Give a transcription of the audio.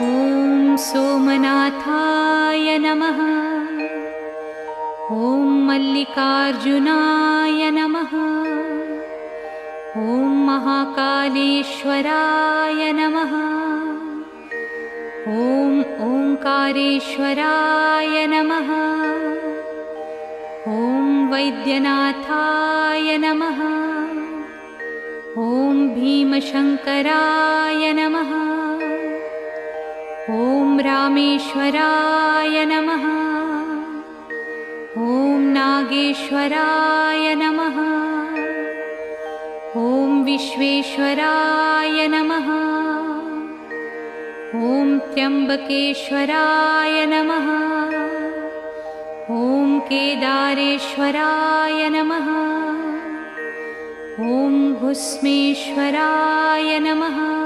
ॐ सोमनाथाय नमः। ॐ मल्लिकार्जुनाय नमः। ॐ महाकालेश्वराय नमः। ॐ ओंकारेश्वराय नमः। ॐ वैद्यनाथाय नमः। ॐ भीमशंकराय नमः। ॐ रामेश्वराय नमः। ॐ नागेश्वराय नमः। ॐ विश्वेश्वराय नमः। ॐ त्र्यंबकेश्वराय नमः। ॐ केदारेश्वराय नमः। ॐ भुस्मेश्वराय नमः।